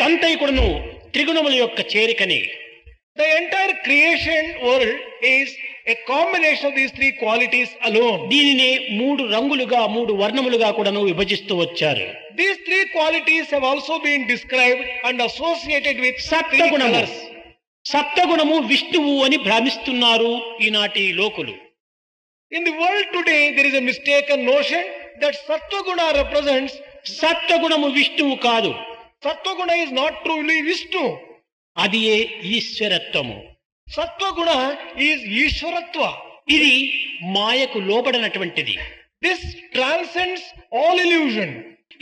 అంతైకుడును త్రిగుణముల యొక్క చేరికనే. The entire creation world is a combination of these three qualities alone. దీనినే మూడు రంగులుగా మూడు వర్ణములుగా కూడాను విభజిస్తూ వచ్చారు. These three qualities have also been described and associated with three సప్తగుణము. colors. సప్తగుణము విష్ణువు అని భ్రమిస్తున్నారు ఈనాటి లోకులు. In the world today, there is a mistaken notion that Sattva-guna represents. సప్తగుణము విష్ణువు కాదు. Sattva-guna is not truly Vishnu. అది ఈశ్వరత్వము. Sattva-guna is Ishwaratva. ఇది మాయకు లోబడినటువంటిది. This transcends all illusion.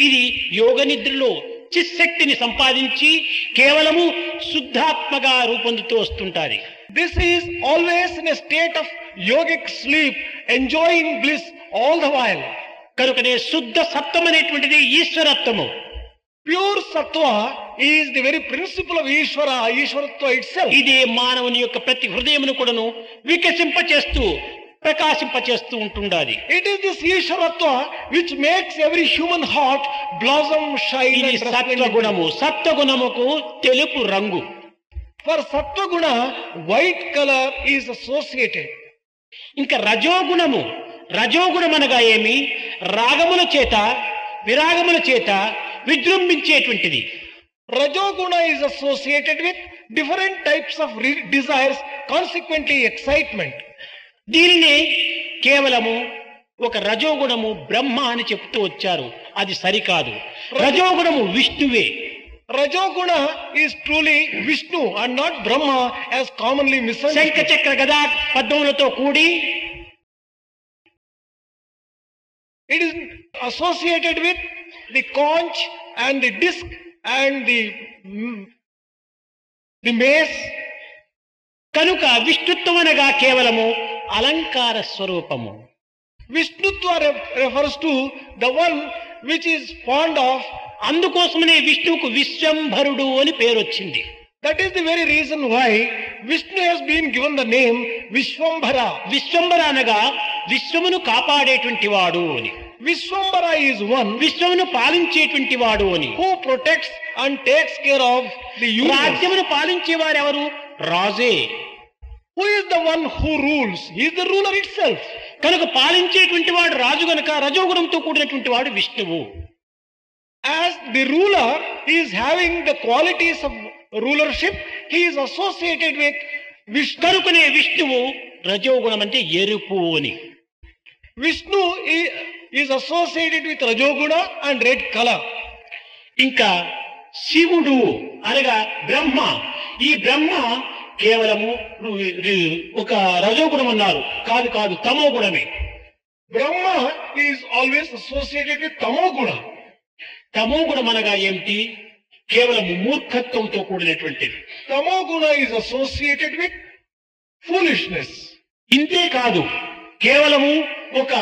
ఇది యోగ నిద్రలో చిశక్తిని సంపాదించి కేవలము శుద్ధాత్మగా రూపొందుతూ వస్తుంటాది. This is always in a state of yogic sleep, enjoying bliss all the while. కనుకనే శుద్ధ సత్వం అనేటువంటిది ఈశ్వరత్వము. Pure Sattva is the very principle of Ishvara, Ishwaratva itself. ఇదే మానవుని యొక్క ప్రతి హృదయమును కూడాను వికసింపచేస్తూ ప్రకాశింపచేస్తూ ఉంటుండాలి. It is this Ishwaratva which makes every human heart blossom, shine ఇది and సత్వగుణము. సత్వగుణముకు తెలుపు రంగు. For Sattva-guna, white color is associated. ఇంకా రజోగుణము. రజోగుణమనగా ఏమి? రాగముల చేత విరాగముల చేత విజృంభించేటువంటిది. Rajoguna is associated with different types of desires, consequently excitement. దీనినే కేవలము ఒక రజోగుణము బ్రహ్మ అని చెప్తూ వచ్చారు. అది సరికాదు. రజోగుణము విష్ణువే. Rajoguna is truly Vishnu and not Brahma as commonly శంఖ misunderstood. చక్ర గదా పద్మములతో కూడి It is associated with the conch and the disc and the mace. కనుక విష్ణుత్వం అనగా కేవలము అలంకార స్వరూపము. Vishnutva refers to the one which is fond of. అందుకోసమనే విష్ణువుకు విశ్వంభరుడు అని పేరు వచ్చింది. That is the very reason why Vishnu has been given the name Vishwambhara. Vishwambhara అనగా విశ్వమును కాపాడేటువంటి వాడు అని. Vishwambhara is one విశ్వమును పాలించేటువంటి వాడు అని. who protects and takes care of the universe. రాజ్యమును పాలించేవారు ఎవరు? రాజే. Who is the one who rules? He is the ruler itself. కనుక పాలించేటువంటి వాడు రాజు గనుక రజోగుణంతో కూడినటువంటి వాడు విష్ణువు. As the ruler is having the qualities of rulership, he is associated with Vishnu. కనుకనే విష్ణువు రజోగుణం అంటే ఎరుపు అని. Vishnu is associated with Rajoguna and red color. ఇంకా శివుడు అనగా బ్రహ్మ. ఈ బ్రహ్మ కేవలము ఒక రజోగుణం అన్నారు. కాదు కాదు, తమో గుణమే. Brahma is always associated with Tamoguna. తమో గుణం అనగా ఏమిటి? కేవలం మూర్ఖత్వంతో కూడినటువంటిది. Tamoguna is associated with foolishness. ఇంతే కాదు, కేవలము ఒక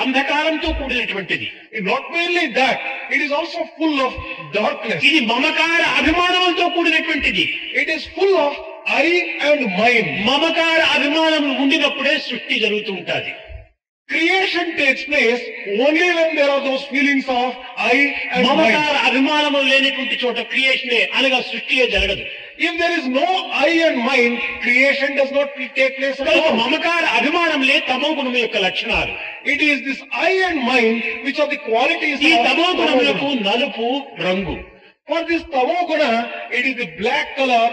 అంధకారంతో కూడినటువంటిది. Not merely that, it is also full of darkness. ఇది మమకార అభిమానములతో కూడినటువంటిది. It is full of I and mine. మమకార అభిమానములు ఉండినప్పుడే సృష్టి జరుగుతూ ఉంటుంది. Creation takes place only when there are those feelings of I and మమకార mine. అభిమానములు లేనటువంటి చోట క్రియేషనే అనగా సృష్టియే జరగదు. If there is no I and mine, creation does not take place at కనుక all. మమకార అభిమానములే తమో గుణము యొక్క లక్షణాలు. It is this I and mine which are the qualities ఈ of తమో గుణములకు Tamoguna. నలుపు రంగు. For this Tamoguna, it is the black color.